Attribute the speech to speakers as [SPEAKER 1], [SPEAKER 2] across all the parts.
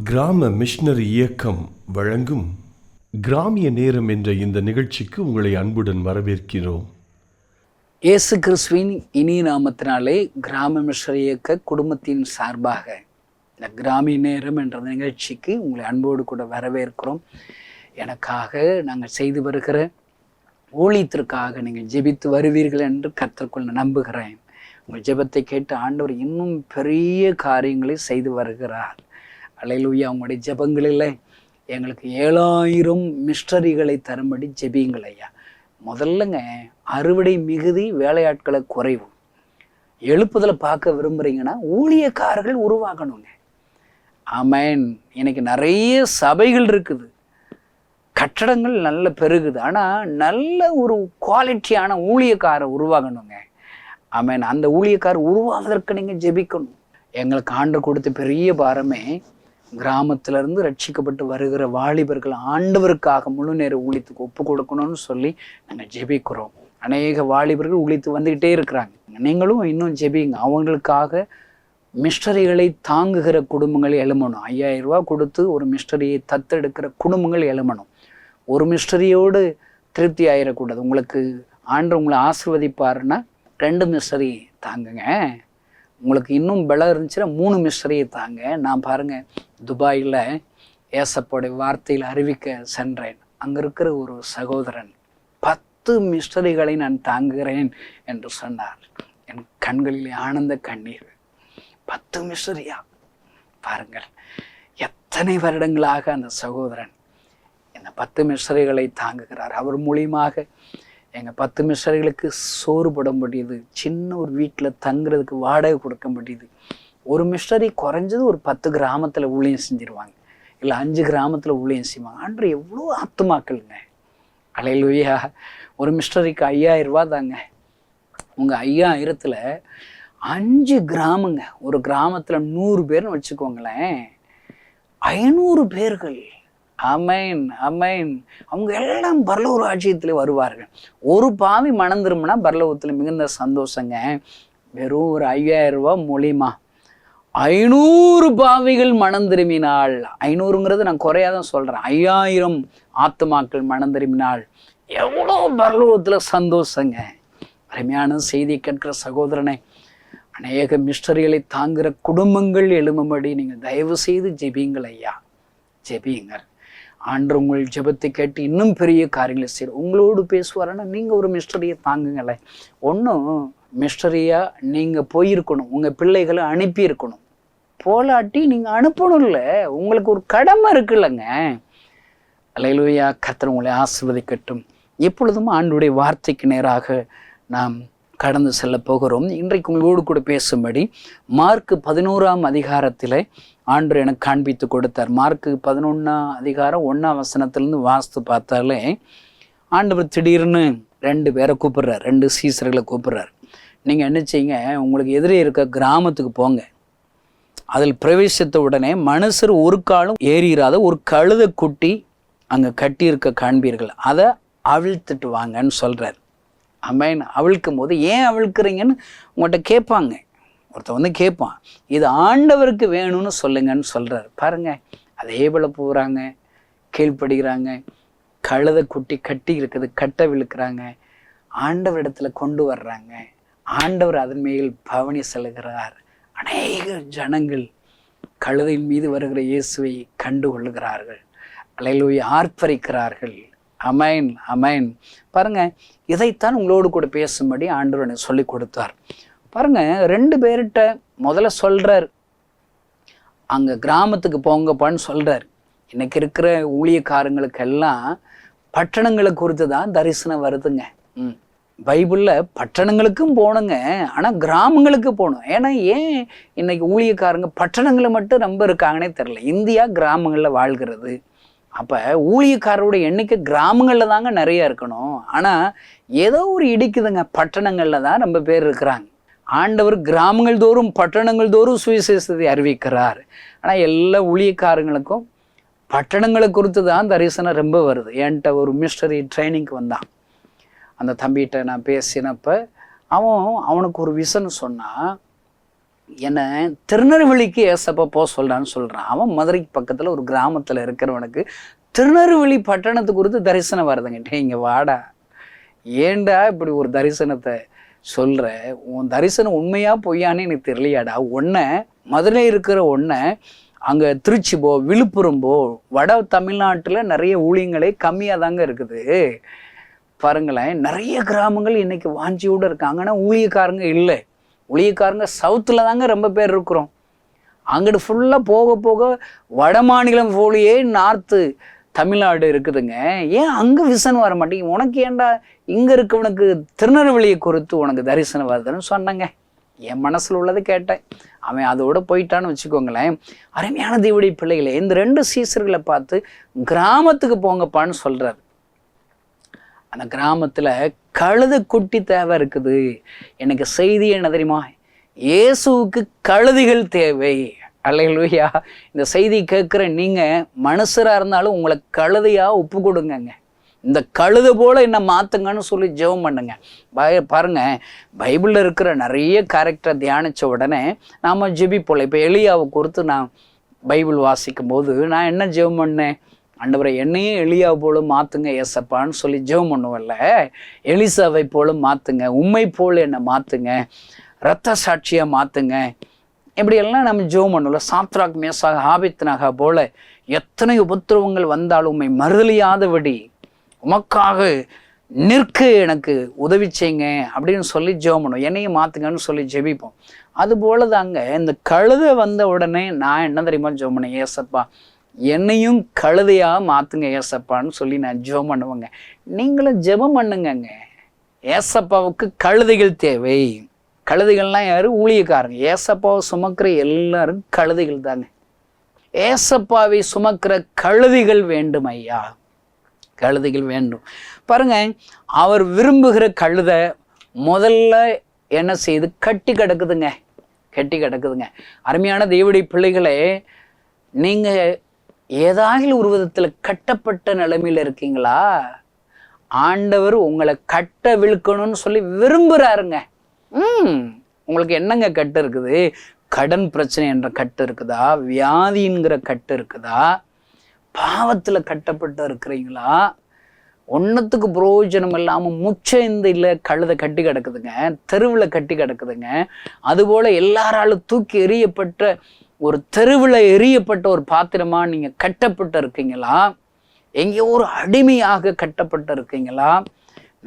[SPEAKER 1] கிராம மிஷனரி இயக்கம் வழங்கும் கிராமிய நேரம் என்ற இந்த நிகழ்ச்சிக்கு உங்களை அன்புடன் வரவேற்கிறோம்.
[SPEAKER 2] இயேசு கிறிஸ்துவின் இனிய நாமத்தினாலே கிராம மிஷனரி இயக்க குடும்பத்தின் சார்பாக இந்த கிராமிய நேரம் என்ற நிகழ்ச்சிக்கு உங்களை அன்போடு கூட வரவேற்கிறோம். எனக்காக நாங்கள் செய்து வருகிற ஊழியத்திற்காக நீங்கள் ஜெபித்து வருவீர்கள் என்று கர்த்தருக்குள் நம்புகிறேன். உங்கள் ஜெபத்தை கேட்டு ஆண்டவர் இன்னும் பெரிய காரியங்களை செய்து வருகிறார். அல்லேலூயா. உங்களுடைய ஜெபங்களில் எங்களுக்கு 7000 மிஸ்டரிகளை தரும்படி ஜெபியுங்கள் ஐயா. முதல்லங்க அறுவடை மிகுதி, வேலையாட்களை குறைவு. எழுப்புதலை பார்க்க விரும்புகிறீங்கன்னா ஊழியக்காரர்கள் உருவாகணுங்க. ஆமேன். இன்னைக்கு நிறைய சபைகள் இருக்குது, கட்டடங்கள் நல்ல பெருகுது, ஆனால் நல்ல ஒரு குவாலிட்டியான ஊழியக்காரர் உருவாகணுங்க. ஆமேன். அந்த ஊழியக்காரர் உருவாவதற்கு நீங்கள் ஜெபிக்கணும். எங்களுக்கு ஆண்டவர் கொடுத்த பெரிய பாரமே கிராமத்திலிருந்து ரட்சிக்கப்பட்டு வருகிற வாலிபர்கள் ஆண்டவருக்காக முழு நேர ஊழியத்துக்கு ஒப்பு கொடுக்கணும்னு சொல்லி நாங்கள் ஜெபிக்கிறோம். அநேக வாலிபர்கள் ஊழித்து வந்துக்கிட்டே இருக்கிறாங்க. நீங்களும் இன்னும் ஜெபிங்க. அவங்களுக்காக மிஸ்டரிகளை தாங்குகிற குடும்பங்கள் எழுமணும். 5000 ரூபா கொடுத்து ஒரு மிஸ்டரியை தத்தெடுக்கிற குடும்பங்கள் எழுமணும். ஒரு மிஸ்டரியோடு திருப்தி ஆயிடக்கூடாது. உங்களுக்கு ஆண்டவர் உங்களை ஆசீர்வதிப்பாருன்னா 2 மிஸ்டரி தாங்குங்க. உங்களுக்கு இன்னும் பலம் இருந்துச்சுன்னா 3 மிஸ்டரியை தாங்க. நான் பாருங்கள், துபாயில் ஏசப்போடைய வார்த்தையில் அறிவிக்க சென்றேன். அங்கே இருக்கிற ஒரு சகோதரன் 10 மிஸ்டரிகளை நான் தாங்குகிறேன் என்று சொன்னார். என் கண்களிலே ஆனந்த கண்ணீர். 10 மிஸ்டரியா பாருங்கள். எத்தனை வருடங்களாக அந்த சகோதரன் இந்த 10 மிஸ்டரிகளை தாங்குகிறார். அவர் மூலியமாக எங்கள் 10 மிஸ்டரிகளுக்கு சோறு போட முடியுது. சின்ன ஒரு வீட்டில் தங்குறதுக்கு வாடகை கொடுக்க முடியுது. ஒரு மிஸ்டரி குறைஞ்சது ஒரு 10 கிராமத்தில் ஊழியம் செஞ்சிருவாங்க, இல்லை 5 கிராமத்தில் ஊழியம் செய்வாங்க. அன்று எவ்வளோ ஆத்துமாக்கள்ங்க. அல்லேலூயா. ஒரு மிஸ்டரிக்கு 5000 ரூபா தாங்க. உங்கள் 5000ல் 5 கிராமங்க. ஒரு கிராமத்தில் 100 பேர்னு வச்சுக்கோங்களேன், 500 பேர்கள். அமேன் அமேன். அவங்க எல்லாம் பரலோக ராஜ்யத்தில் வருவார்கள். ஒரு பாவி மனம் திரும்பினா பரலோகத்தில் மிகுந்த சந்தோஷங்க. வெறும் ஒரு 5000 ரூபா மூலியமா 500 பாவிகள் மனம் திரும்பினால், 500ங்கிறது நான் குறையாதான் சொல்கிறேன், 5000 ஆத்துமாக்கள் மனம் திரும்பினால் எவ்வளோ பரலோகத்தில் சந்தோஷங்க. அருமையான செய்தி கேட்கிற சகோதரனை, அநேக மிஸ்டரிகளை தாங்குகிற குடும்பங்கள் எழும்படி நீங்கள் தயவு செய்து ஜெபியுங்கள் ஐயா, ஜெபியுங்கள். ஆண்டு உங்கள் ஜெபத்தை கேட்டு இன்னும் பெரிய காரியங்களை செய்யும். உங்களோடு பேசுவாருன்னா நீங்கள் ஒரு மிஸ்டரியை தாங்குங்களேன். ஒன்றும் மிஸ்டரியாக நீங்கள் போயிருக்கணும், உங்கள் பிள்ளைகளை அனுப்பியிருக்கணும். போலாட்டி நீங்கள் அனுப்பணும்ல, உங்களுக்கு ஒரு கடமை இருக்குல்லங்க. அல்லேலூயா. கர்த்தர் உங்களை ஆசீர்வதிக்கட்டும். எப்பொழுதும் ஆண்டவருடைய வார்த்தைக்கு நேராக நாம் கடந்து செல்ல போகிறோம். இன்றைக்கு உங்களோடு கூட பேசும்படி மார்க் 11ஆம் அதிகாரத்தில் ஆண்டவர் எனக்கு காண்பித்து கொடுத்தார். மார்க் 11ஆம் அதிகாரம் 1ஆம் வசனத்திலிருந்து வாசித்து பார்த்தாலே ஆண்டவர் திடீர்னு 2 பேரை கூப்பிடுறார், 2 சீசர்களை கூப்பிடுறார். நீங்கள் என்ன செய்யுங்க, உங்களுக்கு எதிரே இருக்க கிராமத்துக்கு போங்க. அதில் பிரவேசித்த உடனே மனுஷர் ஒரு காலும் ஏறிடாத ஒரு கழுதை குட்டி அங்கே கட்டியிருக்க காண்பீர்கள், அதை அவிழ்த்துட்டு வாங்கன்னு சொல்கிறார். அமேன். அவிழ்க்கும் போது ஏன் அவிழ்க்கிறீங்கன்னு உங்கள்கிட்ட கேட்பாங்க. ஒருத்தர் வந்து கேட்பான், இது ஆண்டவருக்கு வேணும்னு சொல்லுங்கன்னு சொல்கிறார். பாருங்கள், அதே போல் போகிறாங்க, கீழ்ப்படுகிறாங்க. கழுதை குட்டி கட்டி இருக்குது, கட்டை விழுக்கிறாங்க, ஆண்டவரிடத்துல கொண்டு வர்றாங்க. ஆண்டவர் அதன் மேல் பவனி செல்கிறார். அநேக ஜனங்கள் கழுதையின் மீது வருகிற இயேசுவை கண்டு கொள்ளுகிறார்கள். அல்லேலூயா. ஆர்ப்பரிக்கிறார்கள். அமேன் அமேன். பாருங்க, இதைத்தான் உங்களோடு கூட பேசும்படி ஆண்டவர் எனக்கு சொல்லி கொடுத்தார். பாருங்க, 2 பேர்கிட்ட முதல்ல சொல்றார், அங்க கிராமத்துக்கு போங்கப்பான்னு சொல்றார். இன்னைக்கு இருக்கிற ஊழியக்காரங்களுக்கெல்லாம் பட்டணங்களை குறித்து தான் தரிசனம் வருதுங்க. பைபிளில் பட்டணங்களுக்கும் போகணுங்க, ஆனால் கிராமங்களுக்கு போகணும். ஏன்னா ஏன் இன்னைக்கு ஊழியக்காரங்க பட்டணங்களை மட்டும் ரொம்ப இருக்காங்கன்னே தெரில. இந்தியா கிராமங்களில் வாழ்கிறது. அப்போ ஊழியக்காரருடைய எண்ணிக்கை கிராமங்களில் தாங்க நிறைய இருக்கணும். ஆனால் ஏதோ ஒரு இடிக்குதுங்க, பட்டணங்களில் தான் ரொம்ப பேர் இருக்கிறாங்க. ஆண்டவர் கிராமங்கள் தோறும் பட்டணங்கள் தோறும் சுவிசேஷத்தை அறிவிக்கிறார். ஆனால் எல்லா ஊழியக்காரங்களுக்கும் பட்டணங்களை குறித்து தான் தரிசனம் ரொம்ப வருது. என்கிட்ட ஒரு மிஸ்டரி ட்ரைனிங்க்கு வந்தான். அந்த தம்பிகிட்ட நான் பேசினப்ப அவனுக்கு ஒரு விஷன் சொன்னான். என்னை திருநெல்வேலிக்கு ஏசப்பா போக சொல்கிறான்னு சொல்கிறான். அவன் மதுரைக்கு பக்கத்தில் ஒரு கிராமத்தில் இருக்கிறவனுக்கு திருநெல்வேலி பட்டணத்தை குறித்து தரிசனம் வருதுங்கிட்ட, இங்கே வாடா, ஏண்டா இப்படி ஒரு தரிசனத்தை சொல்கிற, உன் தரிசனம் உண்மையா பொய்யான்னு எனக்கு தெரியலையாடா, ஒன்றை மதுரை இருக்கிற ஒன்றை அங்கே திருச்சி போ, விழுப்புரம் போ, வட தமிழ்நாட்டில் நிறைய ஊழியங்களே கம்மியாக தாங்க இருக்குது. பாருங்களேன், நிறைய கிராமங்கள் இன்னைக்கு வாஞ்சியோடு இருக்காங்க, ஆனால் ஊழியக்காரங்க இல்லை. ஊழியக்காரங்க சவுத்தில் தாங்க ரொம்ப பேர் இருக்கிறோம். அங்கிட்டு ஃபுல்லாக போக போக வட மாநிலம் போலியே நார்த்து தமிழ்நாடு இருக்குதுங்க. ஏன் அங்கே விசன் வர மாட்டேங்க? உனக்கு ஏன்டா இங்கே இருக்கவனுக்கு திருநெல்வேலியை குறித்து உனக்கு தரிசனம் வருதுன்னு சொன்னாங்க. என் மனசில் உள்ளதை கேட்டேன். அவன் அதோட போயிட்டான்னு வச்சுக்கோங்களேன். அருமையான தேவனுடைய பிள்ளைகளே, இந்த 2 சீசர்களை பார்த்து கிராமத்துக்கு போங்கப்பான்னு சொல்கிறார். அந்த கிராமத்தில் கழுதை குட்டி தேவை இருக்குது. எனக்கு செய்தி என்ன தெரியுமா? இயேசுவுக்கு கழுதைகள் தேவை. அல்லேலூயா. இந்த செய்தி கேட்குற நீங்கள் மனுஷராக இருந்தாலும் உங்களை கழுதையாக ஒப்பு கொடுங்கங்க. இந்த கழுதை போல் என்ன மாற்றுங்கன்னு சொல்லி ஜெபம் பண்ணுங்க. பாருங்க, பைபிளில் இருக்கிற நிறைய கேரக்டரை தியானித்த உடனே நாம் ஜெபிப்போம். இப்போ எலியாவை குறித்து நான் பைபிள் வாசிக்கும் போது நான் என்ன ஜெபம் பண்ணேன்? ஆண்டவரை என்னையும் எலியாவை போல மாற்றுங்க ஏசப்பான்னு சொல்லி ஜெபம் பண்ணுவல்ல. எலிசாவை போல மாற்றுங்க, உண்மை போல் என்னை மாற்றுங்க, இரத்த சாட்சியாக மாற்றுங்க, இப்படியெல்லாம் நம்ம ஜெபம் பண்ணுவோம்ல. சாத்ராக் மேசாக ஆபித்னாக போல எத்தனை உபத்திரவங்கள் வந்தாலும் உண்மை மறுதலியாதபடி உமக்காக நிற்க எனக்கு உதவி செய்யுங்க அப்படின்னு சொல்லி ஜெபம் பண்ணுவோம். என்னையும் மாற்றுங்கன்னு சொல்லி ஜெபிப்போம். அதுபோல தாங்க இந்த கழுதை வந்த உடனே நான் என்ன தெரியுமா ஜெபம் பண்ணேன்? ஏசப்பா என்னையும் கழுதையாக மாற்றுங்க ஏசப்பான்னு சொல்லி நான் ஜெபம் பண்ணுவேங்க. நீங்களும் ஜெபம் பண்ணுங்கங்க. ஏசப்பாவுக்கு கழுதைகள் தேவை. கழுதைகள்லாம் யாரு? ஊழியக்காரங்க. ஏசப்பாவை சுமக்கிற எல்லாரும் கழுதைகள் தாங்க. ஏசப்பாவை சுமக்கிற கழுதைகள் வேண்டும் ஐயா, கழுதைகள் வேண்டும். பாருங்க, அவர் விரும்புகிற கழுதை முதல்ல என்ன செய்யுது? கட்டி கிடக்குதுங்க, கட்டி கிடக்குதுங்க. அருமையான தேவனுடைய பிள்ளைகளே, நீங்க ஏதாவது ஒரு விதத்துல கட்டப்பட்ட நிலைமையில இருக்கீங்களா? ஆண்டவர் உங்களை கட்ட விழுக்கணும்னு சொல்லி விரும்புறாருங்க. உங்களுக்கு என்னங்க கட்டு இருக்குது? கடன் பிரச்சனை என்ற கட்டு இருக்குதா? வியாதிங்கிற கட்டு இருக்குதா? பாவத்துல கட்டப்பட்டு இருக்கிறீங்களா? ஒன்றுத்துக்கு பிரயோஜனம் இல்லாமல் முச்சைந்து இல்லை கழுதை கட்டி கிடக்குதுங்க, தெருவில் கட்டி கிடக்குதுங்க. அதுபோல் எல்லாராலும் தூக்கி எறியப்பட்ட ஒரு தெருவில் எறியப்பட்ட ஒரு பாத்திரமா நீங்கள் கட்டப்பட்டு இருக்கீங்களா? எங்கேயோ ஒரு அடிமையாக கட்டப்பட்டு இருக்கீங்களா?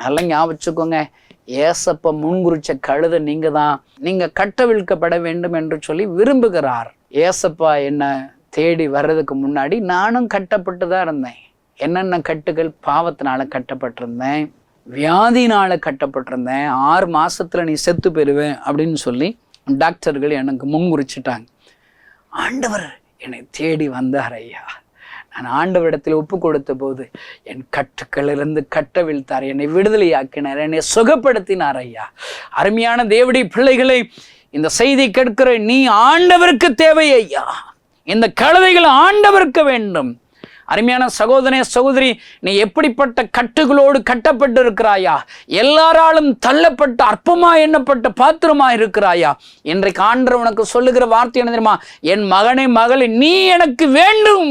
[SPEAKER 2] நல்லா ஞாபகம், ஏசப்ப முன்குறிச்ச கழுதை நீங்கள் தான். நீங்கள் கட்டவிழ்க்கப்பட வேண்டும் என்று சொல்லி விரும்புகிறார். ஏசப்பா என்ன தேடி வர்றதுக்கு முன்னாடி நானும் கட்டப்பட்டு தான் இருந்தேன். என்னென்ன கட்டுகள்? பாவத்தினால கட்டப்பட்டிருந்தேன், வியாதினால கட்டப்பட்டிருந்தேன். 6 மாசத்துல நீ செத்து போயிருவேன் அப்படின்னு சொல்லி டாக்டர்கள் எனக்கு முன்குறிச்சிட்டாங்க. ஆண்டவர் என்னை தேடி வந்தார் ஐயா. நான் ஆண்டவரிடத்தில் ஒப்பு கொடுத்த போது என் கட்டுக்களிலிருந்து கட்டவிழ்த்தார், என்னை விடுதலையாக்கினார், என்னை சுகப்படுத்தினார் ஐயா. அருமையான தேவனுடைய பிள்ளைகளை, இந்த செய்தி கேட்கிற நீ ஆண்டவருக்கு தேவை ஐயா. இந்த கழுதைகள் ஆண்டவருக்கு வேண்டும். அருமையான சகோதரனே சகோதரி, நீ எப்படிப்பட்ட கட்டுகளோடு கட்டப்பட்டு இருக்கிறாயா? எல்லாராலும் தள்ளப்பட்ட அற்பமா எண்ணப்பட்ட பாத்திரமா இருக்கிறாயா? இன்றைக்கு ஆண்டவர் உனக்கு சொல்லுகிற வார்த்தை என்ன தெரியுமா? என் மகனே மகளே, நீ எனக்கு வேண்டும்,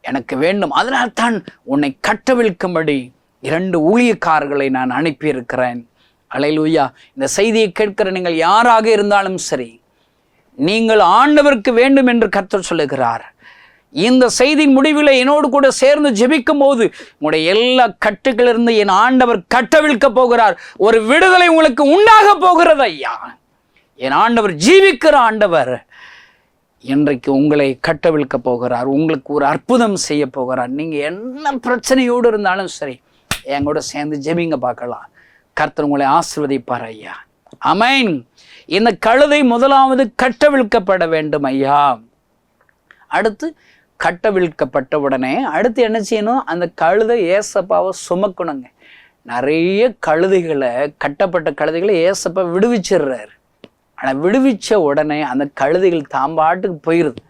[SPEAKER 2] எனக்கு வேண்டும். அதனால்தான் உன்னை கட்டவிழ்க்கும்படி 2 ஊழியக்காரர்களை நான் அனுப்பியிருக்கிறேன். அல்லேலூயா. இந்த செய்தியை கேட்கிற நீங்கள் யாராக இருந்தாலும் சரி, நீங்கள் ஆண்டவருக்கு வேண்டும் என்று கர்த்தர் சொல்லுகிறார். இந்த செய்தியின் முடிவில் என்னோடு கூட சேர்ந்து ஜெபிக்கும் போது உங்களுடைய எல்லா கட்டுகளிலிருந்து என் ஆண்டவர் கட்டவிழ்க்க போகிறார். ஒரு விடுதலை உங்களுக்கு உண்டாக போகிறது ஐயா. என் ஆண்டவர் ஜீவிக்கிற ஆண்டவர் இன்றைக்கு உங்களை கட்டவிழ்க்க போகிறார். உங்களுக்கு ஒரு அற்புதம் செய்ய போகிறார். நீங்கள் என்ன பிரச்சனையோடு இருந்தாலும் சரி, என் கூட சேர்ந்து ஜெபிங்க பார்க்கலாம். கர்த்தர் உங்களை ஆசீர்வதிப்பார் ஐயா. ஆமென். இந்த கழுதை முதலாவது கட்டவிழ்க்கப்பட வேண்டும் ஐயா. அடுத்து கட்டவிழ்க்கப்பட்ட உடனே அடுத்து என்ன செய்யணும்? அந்த கழுதை ஏசப்பாவை சுமக்கணுங்க. நிறைய கழுதைகளை, கட்டப்பட்ட கழுதைகளை ஏசப்பா விடுவிச்சிடுறாரு. ஆனால் விடுவிச்ச உடனே அந்த கழுதைகள் தாம்பாட்டுக்கு போயிடுது.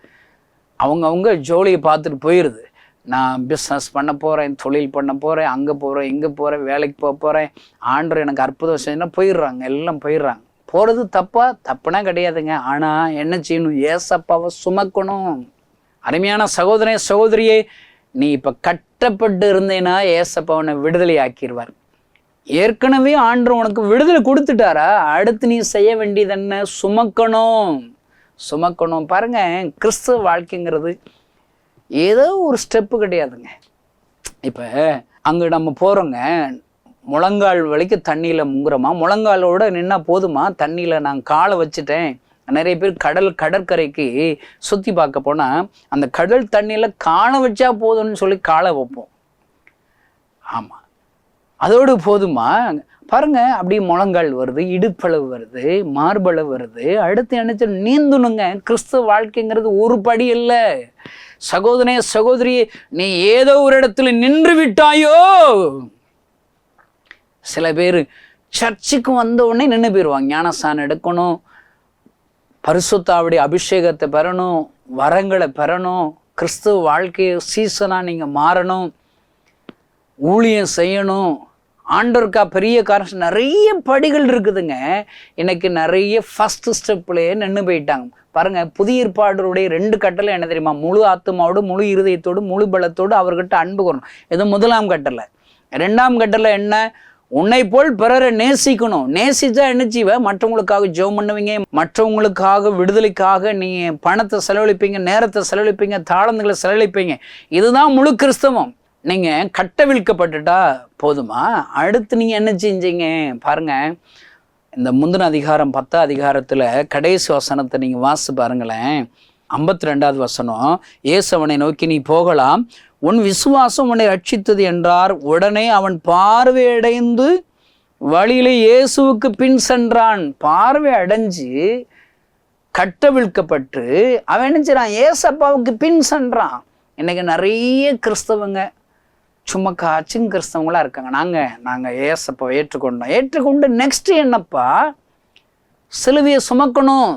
[SPEAKER 2] அவங்க ஜோலியை பார்த்துட்டு போயிடுது. நான் பிஸ்னஸ் பண்ண போகிறேன், தொழில் பண்ண போகிறேன், அங்கே போகிறேன், இங்கே போகிறேன், வேலைக்கு போக போகிறேன், ஆண்டவர் எனக்கு அற்புதம் செஞ்சுன்னா போயிடுறாங்க, எல்லாம் போயிடுறாங்க. போகிறது தப்புனா கிடையாதுங்க. ஆனால் என்ன செய்யணும்? ஏசப்பாவை சுமக்கணும். அருமையான சகோதரனே சகோதரியே, நீ இப்போ கட்டப்பட்டு இருந்தேன்னா ஏசப்பா உன்னை விடுதலை ஆக்கிடுவார். ஏற்கனவே ஆண்டவர் உனக்கு விடுதலை கொடுத்துட்டாரா? அடுத்து நீ செய்ய வேண்டியது என்ன? சுமக்கணும். பாருங்க, கிறிஸ்துவ வாழ்க்கைங்கிறது ஏதோ ஒரு ஸ்டெப்பு கிடையாதுங்க. இப்போ அங்கே நம்ம போகிறோங்க, முழங்கால் வலிக்கு தண்ணியில் முங்குறோமா? முழங்காலோட நின்னா போதுமா? தண்ணியில் நான் காலை வச்சுட்டேன். நிறைய பேர் கடற்கரைக்கு சுற்றி பார்க்க போனால் அந்த கடல் தண்ணியில் காலை வச்சா போதும்னு சொல்லி காலை வைப்போம். ஆமாம், அதோடு போதுமா? பாருங்க, அப்படியே முழங்கால் வருது, இடுப்பளவு வருது, மார்பளவு வருது. அடுத்து நினைச்சு நீந்தணுங்க. கிறிஸ்துவ வாழ்க்கைங்கிறது ஒரு படி இல்லை. சகோதரனே சகோதரியே, நீ ஏதோ ஒரு இடத்துல நின்று விட்டாயோ. சில பேர் சர்ச்சுக்கு வந்த உடனே நின்று போயிடுவாங்க. ஞானஸ்நானம் எடுக்கணும், பரிசுத்தாவுடைய அபிஷேகத்தை பெறணும், வரங்களை பெறணும், கிறிஸ்துவ வாழ்க்கையை சீசனாக நீங்கள் மாறணும், ஊழியம் செய்யணும், ஆண்டவருக்கா பெரிய காரணம். நிறைய படிகள் இருக்குதுங்க. இன்னைக்கு நிறைய ஃபர்ஸ்ட் ஸ்டெப்லேயே நின்று போயிட்டாங்க. பாருங்க, புதிய ஏற்பாடுடைய 2 கட்டளை என்ன தெரியுமா? முழு ஆத்மாவோடு, முழு இருதயத்தோடு, முழு பலத்தோடு அவர்கிட்ட அன்பு கூறணும். இது 1ஆம் கட்டளை. 2ஆம் கட்டளை என்ன? உன்னை போல் பிறரை நேசிக்கணும். நேசிச்சா என்ன செய்வ? மற்றவங்களுக்காக ஜெபம் பண்ணுவீங்க, மற்றவங்களுக்காக விடுதலைக்காக நீங்க பணத்தை செலவழிப்பீங்க, நேரத்தை செலவழிப்பீங்க, தாளந்துகளை செலவழிப்பீங்க. இதுதான் முழு கிறிஸ்தவம். நீங்க கட்டவிழ்க்கப்பட்டுட்டா போதுமா? அடுத்து நீங்க என்ன செஞ்சீங்க பாருங்க. இந்த முந்தின அதிகாரம் 10ஆம் அதிகாரத்துல கடைசி வசனத்தை நீங்க வாசிச்சு பாருங்களேன். 52வது வசனம், இயேசு அவனை நோக்கி, நீ போகலாம், உன் விசுவாசம் உன்னை ரட்சித்தது என்றார். உடனே அவன் பார்வையடைந்து வழியிலே இயேசுவுக்கு பின் சென்றான். பார்வை அடைஞ்சு கட்டவிழ்க்கப்பட்டு அவன் என்ன செய்றான்? ஏசப்பாவுக்கு பின் சென்றான். இன்னைக்கு நிறைய கிறிஸ்தவங்க சும்மா காச்சும் கிறிஸ்தவங்களா இருக்காங்க. நாங்கள் ஏசப்பாவை ஏற்றுக்கொண்டு நெக்ஸ்ட் என்னப்பா? சிலுவையை சுமக்கணும்,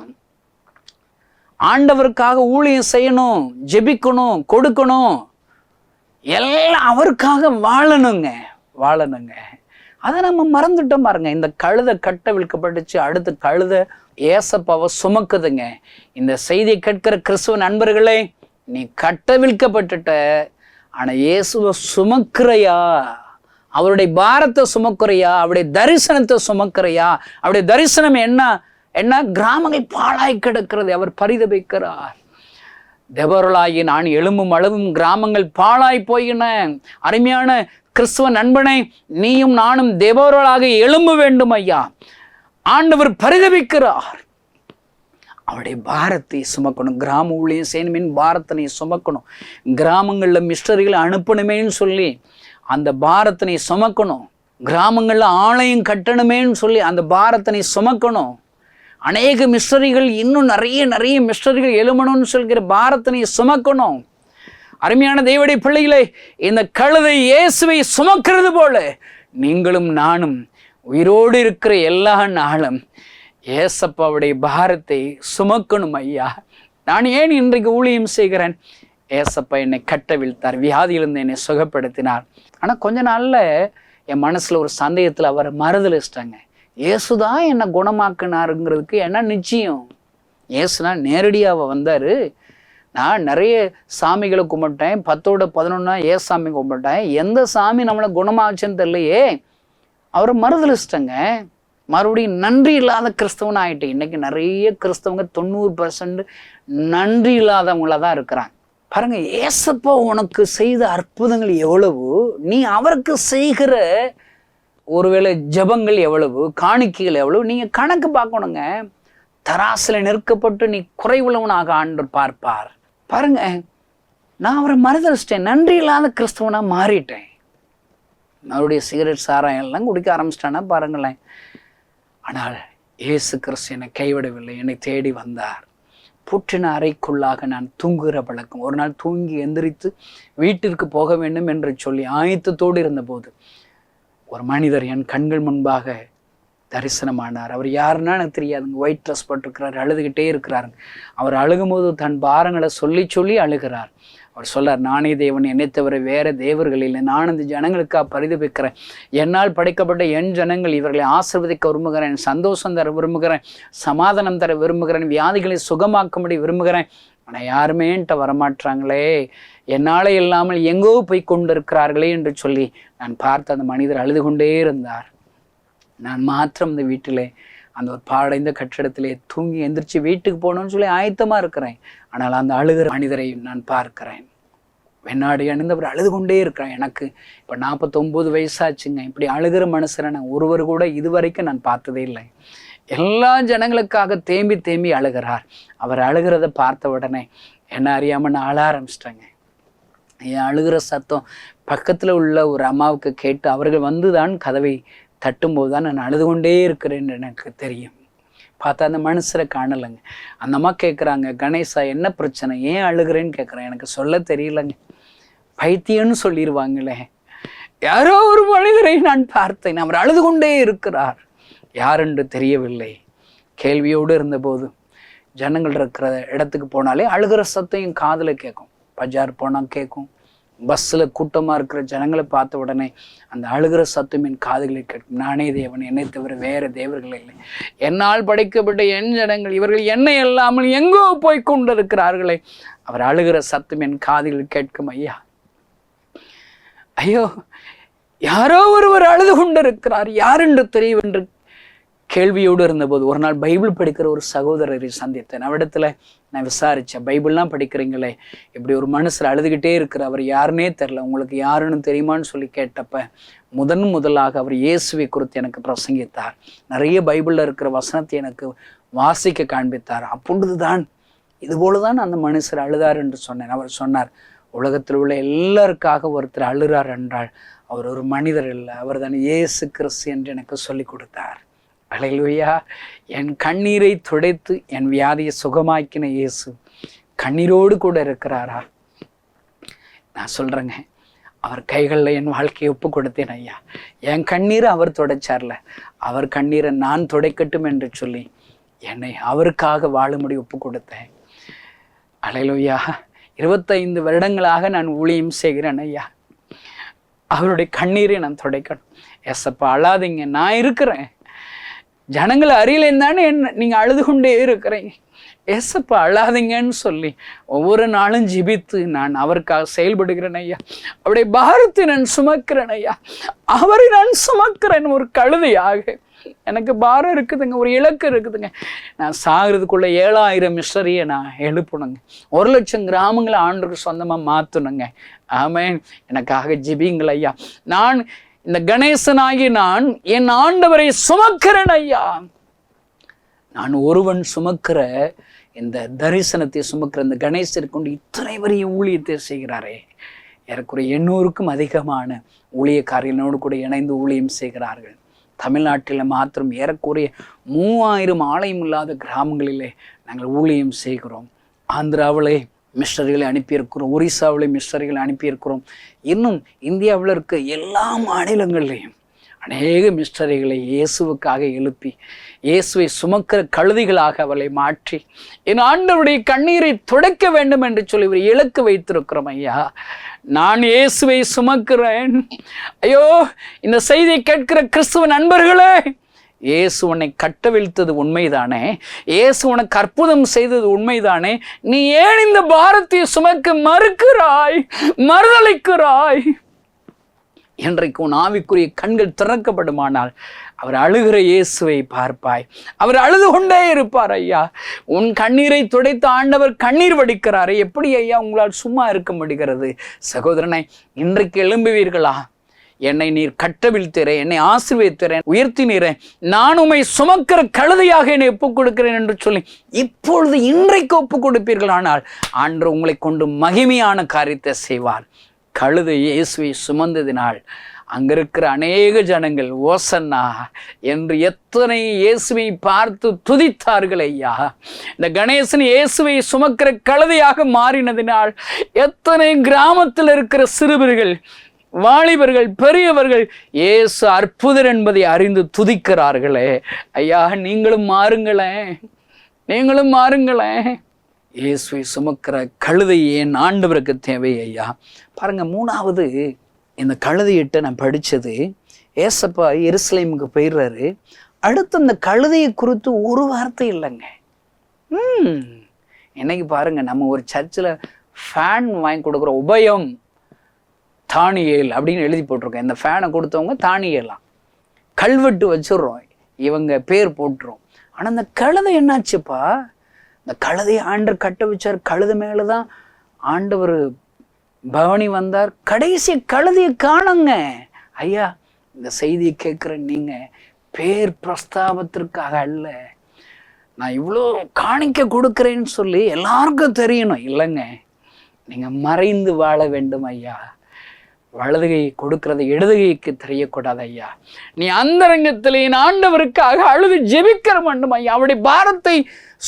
[SPEAKER 2] ஆண்டவருக்காக ஊழியம் செய்யணும், ஜெபிக்கணும், கொடுக்கணும், எல்லாம் அவருக்காக வாழணுங்க. அதை நம்ம மறந்துட்டோம் பாருங்க. இந்த கழுதை கட்டவிழ்க்கப்பட்டுச்சு, அடுத்து கழுதை ஏசப்பாவை சுமக்குதுங்க. இந்த செய்தியை கேட்கிற கிறிஸ்துவ நண்பர்களே, நீ கட்டவிழ்க்கப்பட்டுட்ட, ஆனா இயேசுவை சுமக்கிறையா? அவருடைய பாரத்தை சுமக்கிறையா? அவருடைய தரிசனத்தை சுமக்கிறையா? அவருடைய தரிசனம் என்ன? கிராமங்கள் பாழாய் கிடக்கிறது, அவர் பரிதபிக்கிறார். தேவர்களாகி நான் எழும்பும் அளவும் கிராமங்கள் பாழாய் போயின. அருமையான கிறிஸ்துவ நண்பனை, நீயும் நானும் தேவர்களாக எழும்ப வேண்டும் ஐயா. ஆண்டவர் பரிதபிக்கிறார். அவருடைய பாரத்தை சுமக்கணும். கிராம ஊழியம் செய்யணுமேனு பாரத்தினை சுமக்கணும். கிராமங்களில் மிஸ்டரிகளை அனுப்பணுமேன்னு சொல்லி அந்த பாரத்தினை சுமக்கணும். கிராமங்களில் ஆலயம் கட்டணுமேன்னு சொல்லி அந்த பாரத்தினை சுமக்கணும். அநேக மிஸ்டரிகள், இன்னும் நிறைய மிஸ்டரிகள் எழுமணும்னு சொல்கிற பாரத்தினை சுமக்கணும். அருமையான தேவனுடைய பிள்ளைகளே, இந்த கழுதை இயேசுவை சுமக்கிறது போல நீங்களும் நானும் உயிரோடு இருக்கிற எல்லா நாளும் ஏசப்பாவுடைய பாரத்தை சுமக்கணும் ஐயா. நான் ஏன் இன்றைக்கு ஊழியம் செய்கிறேன்? ஏசப்பா என்னை கட்டவிழ்த்தார், வியாதியிலிருந்து என்னை சுகப்படுத்தினார். ஆனால் கொஞ்ச நாளில் என் மனசில் ஒரு சந்தேகத்தில் அவரை மறுதலிச்சிட்டாங்க. இயேசுதான் என்னை குணமாக்குனாருங்கிறதுக்கு என்ன நிச்சயம்? இயேசுனா நேரடியாக வந்தார். நான் நிறைய சாமிகளை கும்பிட்டேன், 10ஓட 11 சாமி கும்பிட்டேன். எந்த சாமி நம்மளை குணமாச்சுன்னு தெரியலையே. அவரை மறுதலிச்சிட்டங்க. மறுபடியும் நன்றி இல்லாத கிறிஸ்தவன் ஆகிட்டேன். இன்னைக்கு நிறைய கிறிஸ்தவங்க 90% நன்றி இல்லாதவங்கள தான் இருக்கிறாங்க. பாருங்க, ஏசப்பா உனக்கு செய்த அற்புதங்கள் எவ்வளவு, நீ அவருக்கு செய்கிற ஒருவேளை ஜபங்கள் எவ்வளவு, காணிக்கைகள் எவ்வளவு, நீங்க கணக்கு பார்க்கணுங்க. தராசில நெருக்கப்பட்டு நீ குறைவுள்ளவனாக ஆண்டவர் பார்ப்பார். பாருங்க, நான் அவரை மறுதலிச்சிட்டேன், நன்றி இல்லாத கிறிஸ்தவனா மாறிட்டேன். அவருடைய சிகரெட் சாராயம் எல்லாம் குடிக்க ஆரம்பிச்சிட்டானா பாருங்களேன். ஆனால் இயேசு கிறிஸ்து என்னை கைவிடவில்லை, என்னை தேடி வந்தார். புற்றின அறைக்குள்ளாக நான் தூங்குகிற பழக்கம். ஒரு நாள் தூங்கி எந்திரித்து வீட்டிற்கு போக வேண்டும் என்று சொல்லி ஆயத்தத்தோடு இருந்தபோது ஒரு மனிதர் என் கண்கள் முன்பாக தரிசனமானார். அவர் யாருன்னா எனக்கு தெரியாதுங்க. ஒயிட் ட்ரெஸ் போட்டிருக்கிறார், அழுதுகிட்டே இருக்கிறாருங்க. அவர் அழுகும்போது தன் பாரங்களை சொல்லி அழுகிறார். அவர் சொல்றார், நானே தேவன், என்னை தவிர வேற தேவர்கள் இல்லை. நான் இந்த ஜனங்களுக்காக பரிதபிக்கிறேன். என்னால் படைக்கப்பட்ட என் ஜனங்கள், இவர்களை ஆசீர்வதிக்க விரும்புகிறேன், சந்தோஷம் தர விரும்புகிறேன், சமாதானம் தர விரும்புகிறேன், வியாதிகளை சுகமாக்கும்படி விரும்புகிறேன். ஆனால் யாருமே என்கிட்ட வரமாட்டாங்களே, என்னாலே இல்லாமல் எங்கோ போய் கொண்டிருக்கிறார்களே என்று சொல்லி நான் பார்த்த அந்த மனிதர் அழுது கொண்டே இருந்தார். நான் மாத்திரம் இந்த வீட்டிலே அந்த ஒரு பாடைந்த கட்டிடத்திலே தூங்கி எந்திரிச்சு வீட்டுக்கு போகணும்னு சொல்லி ஆயத்தமா இருக்கிறேன். ஆனால் அந்த அழுகிற மனிதரை நான் பார்க்கிறேன். வெண்ணாடி அணிந்தவர் அழுது கொண்டே இருக்கிறேன். எனக்கு இப்போ 49 வயசாச்சுங்க. இப்படி அழுகிற மனுஷரை நான் ஒருவர் கூட இதுவரைக்கும் நான் பார்த்ததே இல்லை. எல்லா ஜனங்களுக்காக தேம்பி தேம்பி அழுகிறார். அவர் அழுகிறத பார்த்த உடனே என்ன அறியாமல் நான் அழ ஆரம்பிச்சிட்டேங்க. என் அழுகிற சத்தம் பக்கத்தில் உள்ள ஒரு அம்மாவுக்கு கேட்டு அவர்கள் வந்து தான் கதவை தட்டும்போது தான் நான் அழுது கொண்டே இருக்கிறேன்னு எனக்கு தெரியும். பார்த்தா அந்த மனுஷரை காணலைங்க. அந்த அம்மா கேட்குறாங்க, கணேசா என்ன பிரச்சனை, ஏன் அழுகிறேன்னு கேட்குறேன். எனக்கு சொல்ல தெரியலங்க, பைத்தியம்னு சொல்லிடுவாங்களே. யாரோ ஒரு மனிதரை நான் பார்த்தேன், அவர் அழுது கொண்டே இருக்கிறார், யாரென்று தெரியவில்லை. கேள்வியோடு இருந்தபோது ஜனங்கள் இருக்கிற இடத்துக்கு போனாலே அழுகிற சத்தம் காதில் கேட்கும். பஜார் போனால் கேட்கும். பஸ்ஸில் கூட்டமாக இருக்கிற ஜனங்களை பார்த்த உடனே அந்த அழுகிற சத்தம் என் காதுகளில் கேட்கும். நானே தேவன், என்னை தவிர வேறு தேவர்கள் இல்லை. என்னால் படைக்கப்பட்ட என் ஜனங்கள், இவர்கள் என்னை இல்லாமல் எங்கோ போய் கொண்டிருக்கிறார்களே. அவர் அழுகிற சத்தம் என் காதுகளில் கேட்கும். ஐயா, ஐயோ, யாரோ ஒருவர் அழுது கொண்டிருக்கிறார், யார் என்று தெரியவென்று கேள்வியோடு இருந்தபோது ஒரு நாள் பைபிள் படிக்கிற ஒரு சகோதரரை சந்தித்தேன். அவரிடத்துல நான் விசாரித்தேன், பைபிள்லாம் படிக்கிறீங்களே, இப்படி ஒரு மனுஷர் அழுதுகிட்டே இருக்கிற, அவர் யாருன்னே தெரில, உங்களுக்கு யாருன்னு தெரியுமான்னு சொல்லி கேட்டப்ப முதலாக அவர் இயேசுவை குறித்து எனக்கு பிரசங்கித்தார். நிறைய பைபிளில் இருக்கிற வசனத்தை எனக்கு வாசிக்க காண்பித்தார். அப்பொழுதுதான் இதுபோலதான் அந்த மனுஷர் அழுதார் என்று சொன்னேன். அவர் சொன்னார், உலகத்தில் உள்ள எல்லாருக்காக ஒருத்தர் அழுறார் என்றால் அவர் ஒரு மனிதர் இல்லை, அவர் தான் இயேசு கிறிஸ்து என்று எனக்கு சொல்லி கொடுத்தார். அல்லேலூயா. என் கண்ணீரை துடைத்து என் வியாதியை சுகமாக்கின இயேசு கண்ணீரோடு கூட இருக்கிறாரா? நான் சொல்றேங்க, அவர் கைகளில் என் வாழ்க்கையை ஒப்பு கொடுத்தேன். ஐயா, என் கண்ணீரை அவர் துடைச்சார்ல, அவர் கண்ணீரை நான் துடைக்கட்டும் என்று சொல்லி என்னை அவருக்காக வாழும்படி ஒப்பு கொடுத்தேன். அல்லேலூயா. 25 வருடங்களாக நான் ஊழியம் செய்கிறேன். ஐயா, அவருடைய கண்ணீரை நான் துடைக்கணும். எஸ்ஸப்பா, அழாதீங்க, நான் இருக்கிறேன். ஜனங்களை அறியலைன்னு தானே நீங்கள் அழுது கொண்டே இருக்கிறீங்க. ஏசப்பா, அழாதீங்கன்னு சொல்லி ஒவ்வொரு நாளும் ஜிபித்து நான் அவருக்காக செயல்படுகிறேன். ஐயா, அவருடைய பாரத்தை நான் சுமக்கிறேன். ஐயா, அவரை நான் சுமக்கிறேன். ஒரு கழுதையாக எனக்கு பாரம் இருக்குதுங்க, ஒரு இலக்கு இருக்குதுங்க. நான் சாகிறதுக்குள்ள 7000 மிஷனரியை நான் எழுப்பணுங்க. 1,00,000 கிராமங்களை ஆண்டுக்கு சொந்தமாக மாற்றணுங்க. ஆமென். எனக்காக ஜிபிங்கள் ஐயா. நான் இந்த கணேசனாகி நான் என் ஆண்டவரை சுமக்கிறேன். ஐயா, நான் ஒருவன் சுமக்கிற இந்த தரிசனத்தை சுமக்கிற இந்த கணேசரை கொண்டு இத்தனை வரிய ஊழியத்தை செய்கிறாரே. ஏறக்குறைய 800க்கும் அதிகமான ஊழியக்காரர்களோடு கூட இணைந்து ஊழியம் செய்கிறார்கள். தமிழ்நாட்டில் மாத்திரம் ஏறக்குறைய 3000 ஆலயம் இல்லாத கிராமங்களிலே நாங்கள் ஊழியம் செய்கிறோம். ஆந்திராவிலே மிஷனரிகளை அனுப்பியிருக்கிறோம், ஒரிசாவில் மிஷனரிகளை அனுப்பியிருக்கிறோம். இன்னும் இந்தியாவில் இருக்க எல்லா மாநிலங்கள்லையும் அநேக மிஷனரிகளை இயேசுவுக்காக எழுப்பி இயேசுவை சுமக்கிற கழுதிகளாக அவளை மாற்றி என் ஆண்டவருடைய கண்ணீரை துடைக்க வேண்டும் என்று சொல்லி ஒரு இலக்கு வைத்திருக்கிறோம். ஐயா, நான் இயேசுவை சுமக்கிறேன். ஐயோ, இந்த செய்தியை கேட்கிற கிறிஸ்துவ நண்பர்களே, இயேசு உன்னை கட்டவிழ்த்தது உண்மைதானே? இயேசு உனக்கு அற்புதம் செய்தது உண்மைதானே? நீ ஏன் இந்த பாரத்தை சுமக்க மறுக்கிறாய், மறுதளிக்கிறாய்? இன்றைக்கு உன் ஆவிக்குரிய கண்கள் திறக்கப்படுமானால் அவர் அழுகிற இயேசுவை பார்ப்பாய். அவர் அழுது கொண்டே இருப்பார். ஐயா, உன் கண்ணீரை துடைத்த ஆண்டவர் கண்ணீர் வடிக்கிறாரே, எப்படி ஐயா உங்களால் சும்மா இருக்க முடிகிறது? சகோதரனை, இன்றைக்கு எழும்புவீர்களா? என்னை நீர் கட்டவிழ்த்தீரே, என்னை ஆசீர்வதித்தீரேன், உயர்த்தினீரேன், நான் உம்மை சுமக்கிற கழுதையாக என்னை ஒப்புக் கொடுக்கிறேன் என்று சொல்லி இப்பொழுது இன்றைக்கு ஒப்புக் கொடுப்பீர்களானால் ஆண்டவர் உங்களை கொண்டு மகிமையான காரியத்தை செய்வார். கழுதை இயேசுவை சுமந்ததினால் அங்கிருக்கிற அநேக ஜனங்கள் ஓசன்னா என்று எத்தனை இயேசுவை பார்த்து துதித்தார்கள். ஐயா, இந்த கணேசன் இயேசுவை சுமக்கிற கழுதையாக மாறினதினால் எத்தனை கிராமத்தில் இருக்கிற சிறுவர்கள், வாலிபர்கள், பெரியவர்கள் இயேசு அற்புதர் என்பதை அறிந்து துதிக்கிறார்களே. ஐயா, நீங்களும் மாறுங்களேன், நீங்களும் மாறுங்களேன். இயேசுவை சுமக்கிற கழுதை என் ஆண்டவருக்கு தேவை ஐயா. பாருங்க, மூணாவது இந்த கழுதையிட்ட நான் படித்தது, ஏசப்பா எருசலேமுக்கு போயிடுறாரு. அடுத்து அந்த கழுதையை குறித்து ஒரு வார்த்தை இல்லைங்க. இன்னைக்கு பாருங்க, நம்ம ஒரு சர்ச்சில் ஃபேன் வாங்கி கொடுக்குற உபயம் தானியேல் அப்படின்னு எழுதி போட்டிருக்கோம். இந்த ஃபேனை கொடுத்தவங்க தானியேலாம். கல்வெட்டு வச்சிடுறோம், இவங்க பேர் போட்டுரும். ஆனால் இந்த கழுதை என்னாச்சுப்பா? இந்த கழுதையை ஆண்டவர் கட்ட வச்சார். கழுதை மேலே தான் ஆண்டவர் பவனி வந்தார். கடைசி கழுதையை காணுங்க. ஐயா, இந்த செய்தியை கேட்குற நீங்கள் பேர் பிரஸ்தாபத்திற்காக அல்ல, நான் இவ்வளோ காணிக்க கொடுக்குறேன்னு சொல்லி எல்லாருக்கும் தெரியணும் இல்லைங்க. நீங்கள் மறைந்து வாழ வேண்டும் ஐயா. வலதுகை கொடுக்கறது இடதுகைக்கு தெரியக்கூடாது ஐயா. நீ அந்தரங்கத்திலே ஆண்டவருக்காக அழுது ஜெபிக்கிற வேண்டும் ஐயா. அவருடைய பாரத்தை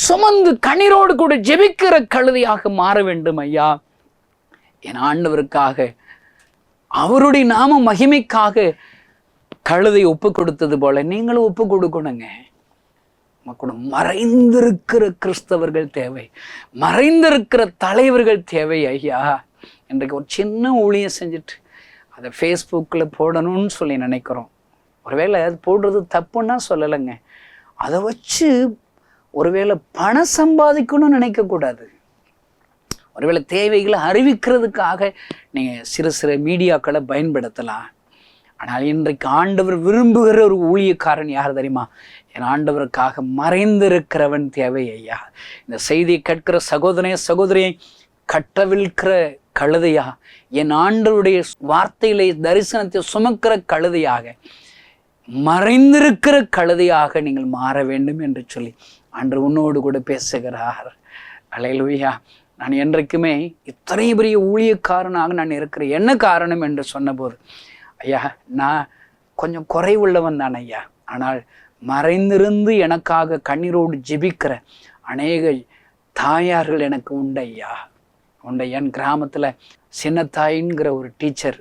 [SPEAKER 2] சுமந்து கண்ணீரோடு கூட ஜெபிக்கிற கழுதையாக மாற வேண்டும் ஐயா. என் ஆண்டவருக்காக, அவருடைய நாம மகிமைக்காக கழுதை ஒப்பு கொடுத்தது போல நீங்களும் ஒப்பு கொடுக்கணுங்க. கூட மறைந்திருக்கிற கிறிஸ்தவர்கள் தேவை, மறைந்திருக்கிற தலைவர்கள் தேவை ஐயா. இன்றைக்கு ஒரு சின்ன ஊழியம் செஞ்சுட்டு அதை ஃபேஸ்புக்கில் போடணும்னு சொல்லி நினைக்கிறோம். ஒருவேளை அது போடுறது தப்புன்னா சொல்லலைங்க. அதை வச்சு ஒருவேளை பணம் சம்பாதிக்கணும்னு நினைக்கக்கூடாது. ஒருவேளை தேவைகளை அறிவிக்கிறதுக்காக நீங்கள் சிறு சிறு மீடியாக்களை பயன்படுத்தலாம். ஆனால் இன்றைக்கு ஆண்டவர் விரும்புகிற ஒரு ஊழியக்காரன் யார் தெரியுமா? என் ஆண்டவருக்காக மறைந்திருக்கிறவன் தேவை ஐயா. இந்த செய்தியை கேட்கிற சகோதரனே சகோதரியை, கட்டவிழ்க்கிற கழுதையா, என் ஆண்டவருடைய வார்த்தையிலே தரிசனத்தை சுமக்கிற கழுதையாக, மறைந்திருக்கிற கழுதையாக நீங்கள் மாற வேண்டும் என்று சொல்லி ஆண்டவர் உன்னோடு கூட பேசுகிறார். அல்லேலூயா. நான் என்றைக்குமே இத்தனை பெரிய ஊழியக்காரனாக நான் இருக்கிறேன், என்ன காரணம் என்று சொன்னபோது, ஐயா நான் கொஞ்சம் குறைவுள்ளவன் தான் ஐயா, ஆனால் மறைந்திருந்து எனக்காக கண்ணீரோடு ஜெபிக்கிற அநேக தாயார்கள் எனக்கு உண்டு ஐயா, உண்டு. என் கிராமத்தில் சின்னத்தாயின்கிற ஒரு டீச்சர்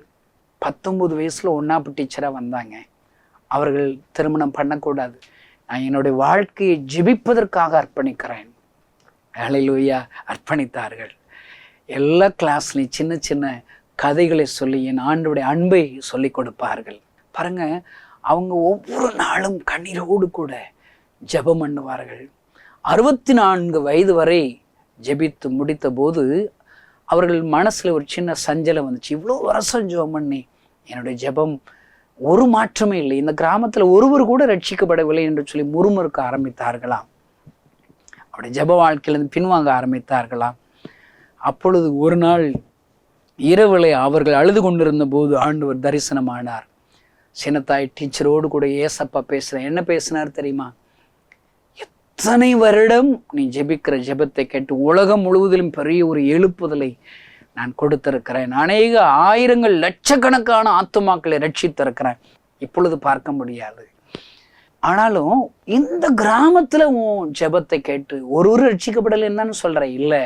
[SPEAKER 2] 19 வயசில் ஒன்னாப்பு டீச்சராக வந்தாங்க. அவர்கள் திருமணம் பண்ணக்கூடாது, நான் என்னுடைய வாழ்க்கையை ஜெபிப்பதற்காக அர்ப்பணிக்கிறேன். அல்லேலூயா. அர்ப்பணித்தார்கள். எல்லா கிளாஸ்லையும் சின்ன சின்ன கதைகளை சொல்லி என் ஆண்டவருடைய அன்பை சொல்லி கொடுப்பார்கள். பாருங்க, அவங்க ஒவ்வொரு நாளும் கண்ணீரோடு கூட ஜெபம் பண்ணுவார்கள். 64 வயது வரை ஜெபித்து முடித்த போது அவர்கள் மனசில் ஒரு சின்ன சஞ்சலம் வந்துச்சு. இவ்வளோ வருஷம் ஜெபம் பண்ணி என்னுடைய ஜெபம் ஒரு மாற்றமே இல்லை, இந்த கிராமத்தில் ஒருவர் கூட ரட்சிக்கப்படவில்லை என்று சொல்லி முறுமுறுக்க ஆரம்பித்தார்களாம். அவருடைய ஜெப வாழ்க்கையிலிருந்து பின்வாங்க ஆரம்பித்தார்களாம். அப்பொழுது ஒரு நாள் இரவில் அவர்கள் அழுது கொண்டிருந்த போது ஆண்டவர் தரிசனமானார். சின்னத்தாய் டீச்சரோடு கூட ஏசப்பா பேசுகிறேன். என்ன பேசினார் தெரியுமா? எத்தனை வருடம் நீ ஜெபிக்கிற ஜெபத்தை கேட்டு உலகம் முழுவதிலும் பெரிய ஒரு எழுப்புதலை நான் கொடுத்திருக்கிறேன், அநேக ஆயிரங்கள் லட்சக்கணக்கான ஆத்துமாக்களை ரட்சித்திருக்கிறேன், இப்பொழுது பார்க்க முடியாது. ஆனாலும் இந்த கிராமத்தில் உன் ஜெபத்தை கேட்டு ஒருவர் ரட்சிக்கப்படலை என்னன்னு சொல்கிறேன். இல்லை,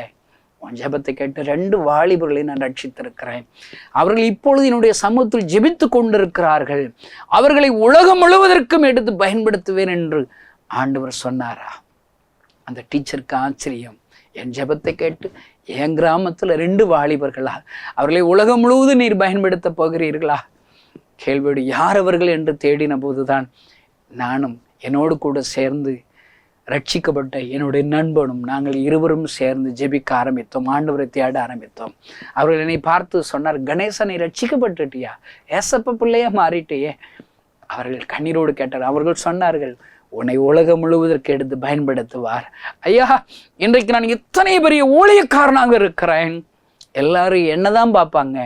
[SPEAKER 2] உன் ஜெபத்தை கேட்டு 2 வாலிபர்களை நான் ரட்சித்திருக்கிறேன். அவர்கள் இப்பொழுது என்னுடைய சமூகத்தில் ஜெபித்து கொண்டிருக்கிறார்கள், அவர்களை உலகம் முழுவதற்கும் எடுத்து பயன்படுத்துவேன் என்று ஆண்டவர் சொன்னாரா? அந்த டீச்சருக்கு ஆச்சரியம். என் ஜெபத்தை கேட்டு என் கிராமத்தில் 2 வாலிபர்களா, அவர்களை உலகம் முழுவதும் நீர் பயன்படுத்த போகிறீர்களா? கேள்வியோடு யார் அவர்கள் என்று தேடின போதுதான் நானும் என்னோடு கூட சேர்ந்து ரட்சிக்கப்பட்ட என்னுடைய நண்பனும் நாங்கள் இருவரும் சேர்ந்து ஜெபிக்க ஆரம்பித்தோம், ஆண்டவரை தேட ஆரம்பித்தோம். அவர்கள் என்னை பார்த்து சொன்னார், கணேசனை ரட்சிக்கப்பட்டுட்டியா, ஏசப்ப பிள்ளையா மாறிட்டேயே? அவர்கள் கண்ணீரோடு கேட்டார். அவர்கள் சொன்னார்கள், உன்னை உலகம் முழுவதற்கு எடுத்து பயன்படுத்துவார். ஐயா, இன்றைக்கு நான் இத்தனை பெரிய ஊழியக்காரனாக இருக்கிறேன், எல்லாரும் என்னதான் பார்ப்பாங்க,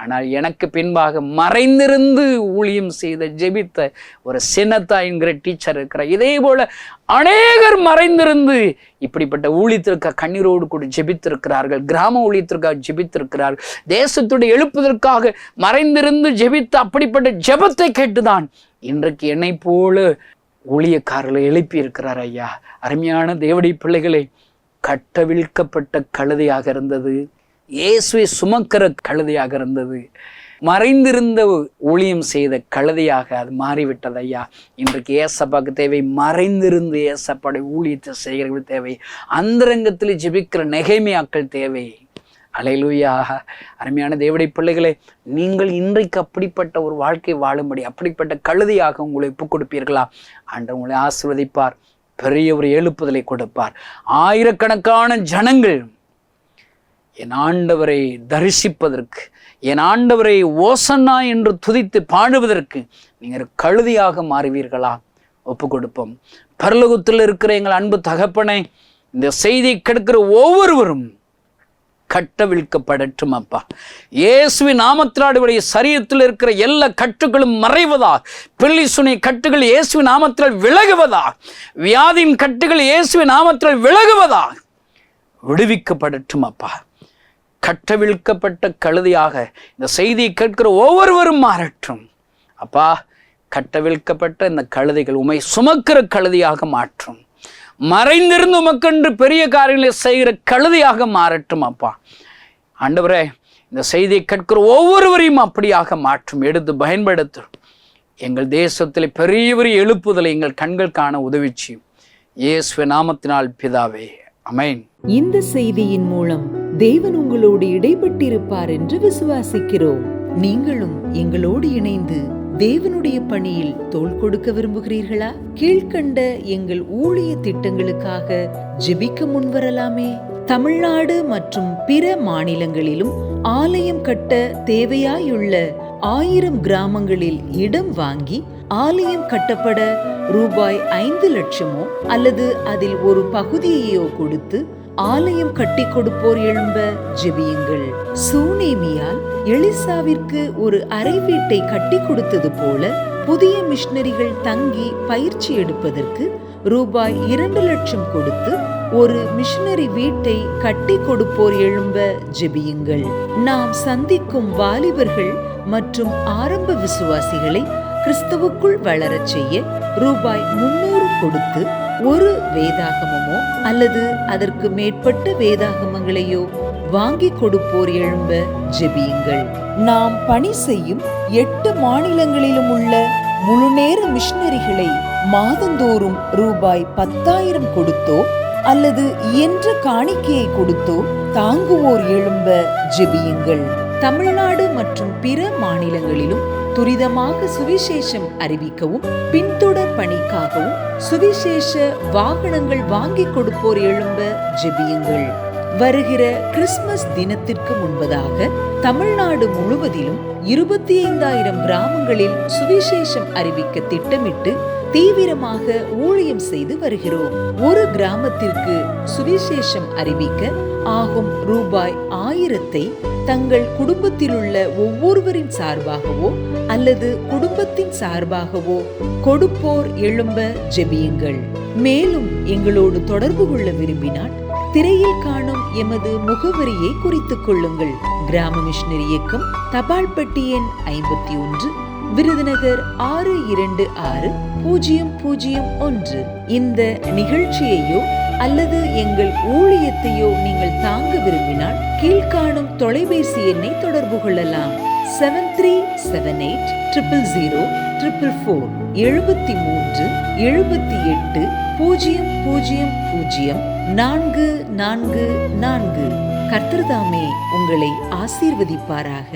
[SPEAKER 2] ஆனால் எனக்கு பின்பாக மறைந்திருந்து ஊழியம் செய்த ஜெபித்த ஒரு சின்னத்தா என்கிற டீச்சர் இருக்கிறார். இதே போல அநேகர் மறைந்திருந்து இப்படிப்பட்ட ஊழியத்திற்காக கண்ணீரோடு கூட ஜெபித்திருக்கிறார்கள், கிராம ஊழியத்திற்காக ஜெபித்திருக்கிறார்கள், தேசத்துடைய எழுப்புவதற்காக மறைந்திருந்து ஜெபித்த அப்படிப்பட்ட ஜெபத்தை கேட்டுதான் இன்றைக்கு என்னை போல ஊழியக்காரர்களை எழுப்பி இருக்கிறார். ஐயா, அருமையான தேவனுடைய பிள்ளைகளை, கட்டவிழ்க்கப்பட்ட கழுதையாக இருந்தது, இயேசுவை சுமக்கிற கழுதையாக இருந்தது. மறைந்திருந்த ஊழியம் செய்த கழுதையாக அது மாறிவிட்டது ஐயா. இன்றைக்கு ஏசப்பாக்கு தேவை மறைந்திருந்து ஏசப்பாடைய ஊழியத்தை செய்கிறவர்கள் தேவை. அந்தரங்கத்தில் ஜெபிக்கிற நெகேமியாக்கள் தேவை. அல்லேலூயா. அருமையான தேவனுடைய பிள்ளைகளே, நீங்கள் இன்றைக்கு அப்படிப்பட்ட ஒரு வாழ்க்கை வாழும்படி அப்படிப்பட்ட கழுதையாக உங்களை ஒப்புக் கொடுப்பீர்களா? ஆண்டவர் உங்களை ஆசீர்வதிப்பார், பெரிய ஒரு எழுப்புதலை கொடுப்பார். ஆயிரக்கணக்கான ஜனங்கள் என் ஆண்டவரை தரிசிப்பதற்கு, என் ஆண்டவரை ஓசன்னா என்று துதித்து பாடுவதற்கு நீங்கள் கழுதியாக மாறுவீர்களா? ஒப்பு கொடுப்போம். பரலோகத்தில் இருக்கிற எங்கள் அன்பு தகப்பனே, இந்த செய்தியை கெடுக்கிற ஒவ்வொருவரும் கட்டவிழ்க்கப்படட்டும் அப்பா. இயேசுவின் நாமத்தினாலுடைய சரீரத்தில் இருக்கிற எல்லா கட்டுகளும் மறைவதா, பிள்ளை சுனை கட்டுகள் இயேசுவின் நாமத்தினால் விலகுவதா, வியாதியின் கட்டுகள் இயேசுவின் நாமத்தினால் விலகுவதா, விடுவிக்கப்படட்டும் அப்பா. கட்டவிழ்க்கப்பட்ட கழுதையாக இந்த செய்தியை கேட்கிற ஒவ்வொருவரும் மாறட்டும் அப்பா. கட்டவிழ்க்கப்பட்ட இந்த கழுதைகள் உம்மை சுமக்கிற கழுதையாக மாற்றும். மறைந்திருந்து உமக்கென்று பெரிய காரியங்களை செய்கிற கழுதையாக மாறட்டும் அப்பா. ஆண்டவரே, இந்த செய்தியை கேட்கிற ஒவ்வொருவரையும் அப்படியாக மாற்றும், எடுத்து பயன்படுத்தும். எங்கள் தேசத்தில் பெரிய பெரிய எழுப்புதலை எங்கள் கண்கள் காண உதவிச்சு. இயேசுவின் நாமத்தினால் பிதாவே, ஆமென்.
[SPEAKER 3] இந்த செய்தியின் மூலம் தேவன் உங்களோடு இடைப்பட்டிருப்பார் என்று விசுவாசிக்கிறோம். நீங்களும் எங்களோடு இணைந்து தேவனுடைய பணியில் தோள் கொடுக்க விரும்புகிறீர்களா? கீழ்கண்ட எங்கள் ஊழிய திட்டங்களுக்காக ஜெபிக்க முன்வரலாமே. தமிழ்நாடு மற்றும் பிற மாநிலங்களிலும் ஆலயம் கட்ட தேவையாயுள்ள 1000 கிராமங்களில் இடம் வாங்கி ஆலயம் கட்டப்பட ரூபாய் 5 லட்சமோ அல்லது அதில் ஒரு பகுதியையோ கொடுத்து ஆலயம் கட்டி கொடுப்போர் எழும்ப ஜெபியுங்கள். சூனேமியால் எலிசாவிற்கு ஒரு அறை வீட்டை கட்டி கொடுத்தது போல புதிய மிஷனரிகள் தங்கி பயிற்சி எடுப்பதற்கு ரூபாய் 2 லட்சம் கொடுத்து ஒரு மிஷனரி வீட்டை கட்டி கொடுப்போர் எழும்ப ஜெபியுங்கள். நாம் சந்திக்கும் வாலிபர்கள் மற்றும் ஆரம்ப விசுவாசிகளை கிறிஸ்துவுக்குள் வளரச் செய்ய ரூபாய் 300 கொடுத்து ஒரு வேதாகமமோ அல்லது அதற்கு மேற்பட்ட வேதாகமங்களையோ வாங்கி கொடுப்போர் எழும்ப ஜெபியுங்கள். நாம் பணி செய்யும் 8 மாநிலங்களிலும் உள்ள முழுநேர மிஷனரிகளை மாதந்தோறும் ரூபாய் 10,000 கொடுத்தோ அல்லது இயன்ற காணிக்கையை கொடுத்தோ தாங்குவோர் எழும்ப ஜெபியுங்கள். தமிழ்நாடு மற்றும் பிற மாநிலங்களிலும் துரிதமாக சுவிசேஷம் அறிவிக்கவும் பின்தொடர் பணிக்காகவும் சுவிசேஷ வாகனங்கள் வாங்கி கொடுப்போர் எழும்ப ஜெபியுங்கள். வருகிற கிறிஸ்துமஸ் தினத்திற்கு முன்பதாக தமிழ்நாடு முழுவதிலும் 25,000 கிராமங்களில் சுவிசேஷம் அறிவிக்க திட்டமிட்டு தீவிரமாக ஊழியம் செய்து வருகிறோம். ஒரு கிராமத்திற்கு சுவிசேஷம் அறிவிக்க ஆகும் ரூபாய் 1000 தங்கள் குடும்பத்திலுள்ள ஒவ்வொருவரின் சார்பாகவோ அல்லது குடும்பத்தின் சார்பாகவோ கொடுப்போர் எழும்ப ஜெபியுங்கள். மேலும் எங்களோடு தொடர்பு கொள்ள விரும்பினால் திரையில் காணும் எமது முகவரியை குறித்துக் கொள்ளுங்கள். கிராம மிஷனரி இயக்கம், தபால் பெட்டி எண் 51, விருதுநகர் 626001. இந்த நிகழ்ச்சியையோ அல்லது எங்கள் ஊழியத்தையோ நீங்கள் தாங்க விரும்பினால் கீழ்காணும் தொலைபேசி எண்ணை தொடர்பு கொள்ளலாம். 73780004 73 78 000 444. கர்த்தர் தாமே உங்களை ஆசீர்வதிப்பாராக.